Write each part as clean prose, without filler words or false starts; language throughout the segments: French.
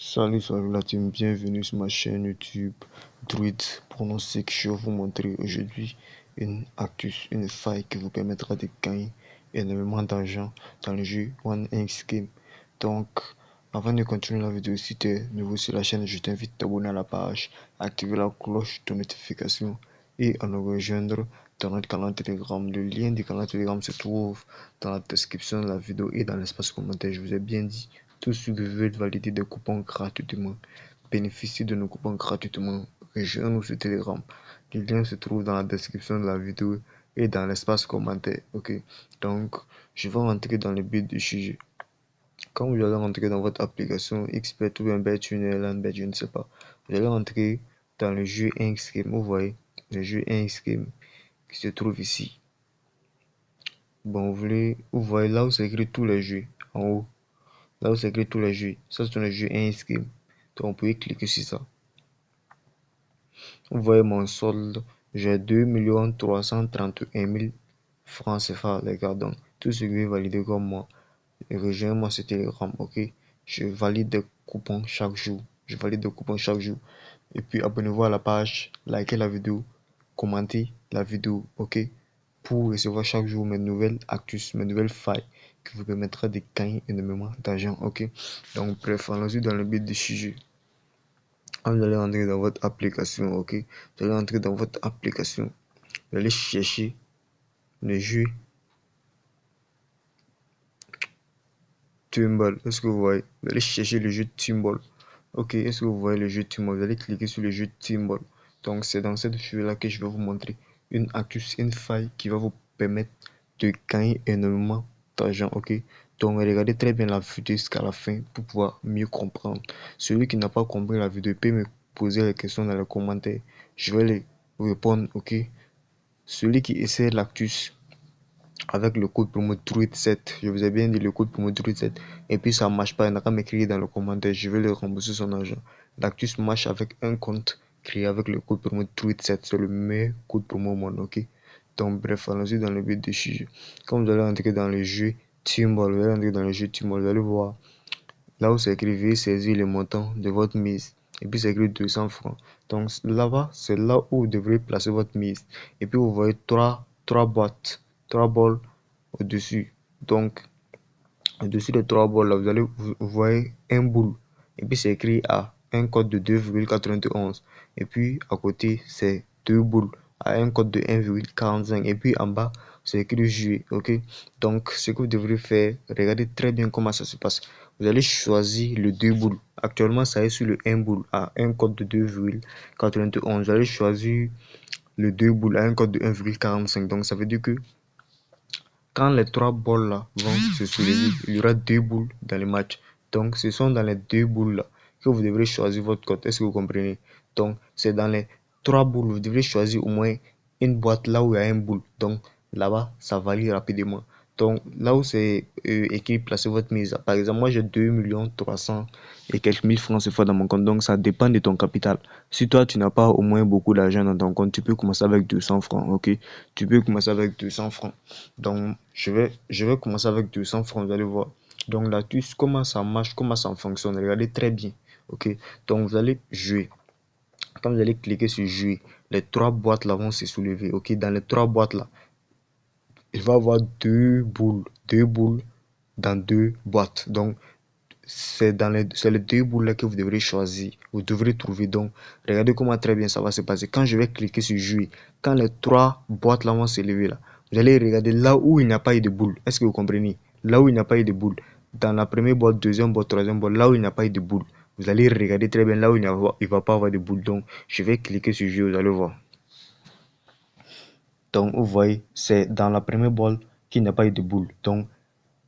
Salut la team, bienvenue sur ma chaîne YouTube Druid Pronostic. Je vais vous montrer aujourd'hui une astuce, une faille qui vous permettra de gagner énormément d'argent dans le jeu One X Game. Donc, avant de continuer la vidéo, si tu es nouveau sur la chaîne, je t'invite à t'abonner à la page, activer la cloche de notification et à nous rejoindre dans notre canal Telegram. Le lien du canal Telegram se trouve dans la description de la vidéo et dans l'espace commentaire. Je vous ai bien dit. Tous ceux qui veulent valider des coupons gratuitement, bénéficier de nos coupons gratuitement, rejoignez-nous sur Telegram. Le lien se trouve dans la description de la vidéo et dans l'espace commentaire. Ok, donc je vais rentrer dans le but du sujet. Quand vous allez rentrer dans votre application XBet ou un BetUnel, je ne sais pas, vous allez rentrer dans le jeu X-Game. Vous voyez le jeu X-Game qui se trouve ici. Bon, vous voyez là où c'est écrit tous les jeux en haut. Là où c'est écrit tous les jeux. Ça, c'est un jeu X-Game. Donc, vous pouvez cliquer sur ça. Vous voyez mon solde. J'ai 2 331 000 francs CFA, les gars. Donc, tout ce qui veut valider comme moi, rejoignez-moi sur Telegram, ok? Je valide des coupons chaque jour. Je valide des coupons chaque jour. Et puis, abonnez-vous à la page, likez la vidéo, commentez la vidéo, ok? Pour recevoir chaque jour mes nouvelles astuces, mes nouvelles failles qui vous permettra de gagner énormément d'argent, ok? Donc, bref, allons-y dans le but du sujet. Vous allez entrer dans votre application, ok? Vous allez entrer dans votre application. Vous allez chercher le jeu Tumball. Est-ce que vous voyez? Vous allez chercher le jeu Tumball. Ok, est-ce que vous voyez le jeu Tumball? Vous allez cliquer sur le jeu Tumball. Donc, c'est dans cette vidéo-là que je vais vous montrer une astuce, une faille qui va vous permettre de gagner énormément d'argent, ok? Donc, regardez très bien la vidéo jusqu'à la fin pour pouvoir mieux comprendre. Celui qui n'a pas compris la vidéo peut me poser les questions dans les commentaires. Je vais les répondre, ok? Celui qui essaie l'astuce avec le code promo Druid7, je vous ai bien dit le code promo Druid7, et puis ça marche pas, il n'a qu'à m'écrire dans le commentaire, je vais le rembourser son argent. L'astuce marche avec un compte créé avec le code promo Druid7, c'est le meilleur code promo au monde, ok? Donc bref, allons-y dans le but du sujet. Quand vous allez entrer dans le jeu Tumball, vous allez entrer dans le jeu Tumball, vous allez voir là où c'est écrit veuillez saisir le montant de votre mise. Et puis c'est écrit 200 francs. Donc là-bas, c'est là où vous devrez placer votre mise. Et puis vous voyez trois boîtes, trois bols au-dessus. Donc au-dessus des trois bols là, vous voyez un boule. Et puis c'est écrit à un code de 2,91. Et puis à côté, c'est deux boules à un code de 1,45. Et puis en bas, c'est écrit jouer. Ok. Donc ce que vous devrez faire, regardez très bien comment ça se passe. Vous allez choisir le 2 boules. Actuellement, ça est sur le 1 boule à un code de 2,91. Vous allez choisir le 2 boules à un code de 1,45. Donc, ça veut dire que quand les trois bols là vont se soulever, il y aura deux boules dans le match. Donc, ce sont dans les deux boules là que vous devrez choisir votre code. Est-ce que vous comprenez? Donc, c'est dans les trois boules, vous devrez choisir au moins une boîte là où il y a un boule. Donc, là-bas, ça valide rapidement. Donc, là où c'est écrit placez votre mise. Par exemple, moi j'ai 2 300 et quelques mille francs CFA dans mon compte. Donc, ça dépend de ton capital. Si toi, tu n'as pas au moins beaucoup d'argent dans ton compte, tu peux commencer avec 200 francs. Ok? Tu peux commencer avec 200 francs. Donc, je vais commencer avec 200 francs. Vous allez voir. Donc, l'astuce, comment ça marche, comment ça fonctionne. Regardez très bien. Ok? Donc, vous allez jouer. Quand vous allez cliquer sur jouer, les trois boîtes là vont se soulever. Ok? Dans les trois boîtes là, il va y avoir deux boules dans deux boîtes. Donc, c'est les deux boules là que vous devrez choisir. Vous devrez trouver. Donc, regardez comment très bien ça va se passer. Quand je vais cliquer sur jouer, quand les trois boîtes là vont se lever là, vous allez regarder là où il n'y a pas eu de boule. Est-ce que vous comprenez? Là où il n'y a pas eu de boule. Dans la première boîte, deuxième boîte, troisième boîte, là où il n'y a pas eu de boule. Vous allez regarder très bien là où il ne va pas avoir de boule. Donc, je vais cliquer sur jouer, vous allez voir. Donc, vous voyez, c'est dans la première boîte qu'il n'y a pas eu de boule. Donc,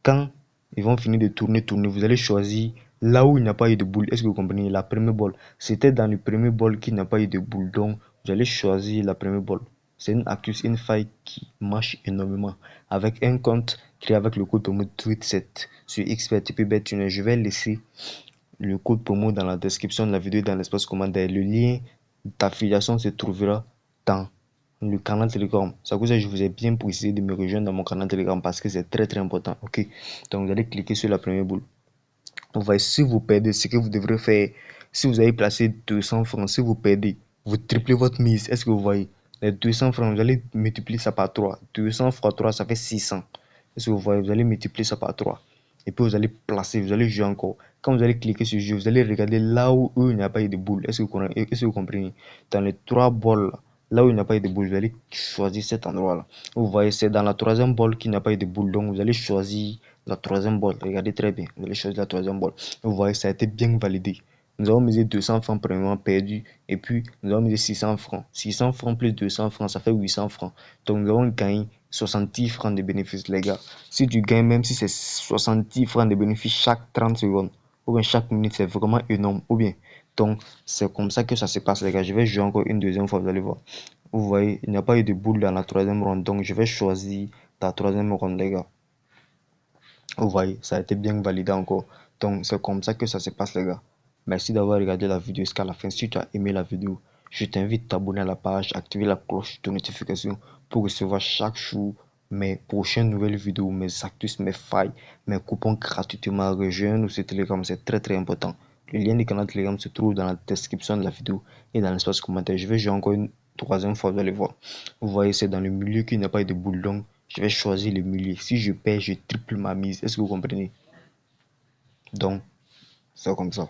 quand ils vont finir de tourner, vous allez choisir là où il n'y a pas eu de boule. Est-ce que vous comprenez? La première boule. C'était dans le premier bol qu'il n'y a pas eu de boule. Donc, vous allez choisir la première boule. C'est une astuce, une faille qui marche énormément. Avec un compte créé avec le code promo Tweet7 sur XPTP je vais laisser le code promo dans la description de la vidéo dans l'espace commentaire. Le lien d'affiliation se trouvera dans le canal Telegram. C'est pour ça que je vous ai bien précisé de me rejoindre dans mon canal Telegram parce que c'est très important. Ok, donc vous allez cliquer sur la première boule. Vous voyez, si vous perdez, ce que vous devrez faire, si vous avez placé 200 francs, si vous perdez, vous triplez votre mise. Est-ce que vous voyez? Les 200 francs, vous allez multiplier ça par 3. 200 fois 3, ça fait 600. Est-ce que vous voyez? Vous allez multiplier ça par 3. Et puis vous allez placer, vous allez jouer encore. Quand vous allez cliquer sur jeu, vous allez regarder là où il n'y a pas eu de boule. Est-ce que vous comprenez? Dans les 3 bols, là où il n'y a pas eu de boule, vous allez choisir cet endroit-là. Vous voyez, c'est dans la troisième bolle qu'il n'y a pas eu de boule. Donc vous allez choisir la troisième bolle. Regardez très bien. Vous allez choisir la troisième bolle. Vous voyez, ça a été bien validé. Nous avons misé 200 francs premièrement perdu. Et puis, nous avons misé 600 francs. 600 francs plus 200 francs, ça fait 800 francs. Donc, nous avons gagné 70 francs de bénéfices, les gars. Si tu gagnes, même si c'est 70 francs de bénéfices chaque 30 secondes, ou bien chaque minute, c'est vraiment énorme. Ou bien, donc, c'est comme ça que ça se passe, les gars. Je vais jouer encore une deuxième fois, vous allez voir. Vous voyez, il n'y a pas eu de boule dans la troisième ronde. Donc, je vais choisir la troisième ronde, les gars. Vous voyez, ça a été bien validé encore. Donc, c'est comme ça que ça se passe, les gars. Merci d'avoir regardé la vidéo jusqu'à la fin. Si tu as aimé la vidéo, je t'invite à t'abonner à la page, activer la cloche de notification pour recevoir chaque jour mes prochaines nouvelles vidéos, mes astuces, mes failles, mes coupons gratuitement. Rejoindre ce Telegram, c'est très très important. Le lien du canal Telegram se trouve dans la description de la vidéo et dans l'espace commentaire. Je vais jouer encore une troisième fois, vous allez voir. Vous voyez, c'est dans le milieu qu'il n'y a pas de boule. Donc, je vais choisir le milieu. Si je perds, je triple ma mise. Est-ce que vous comprenez? Donc, c'est comme ça.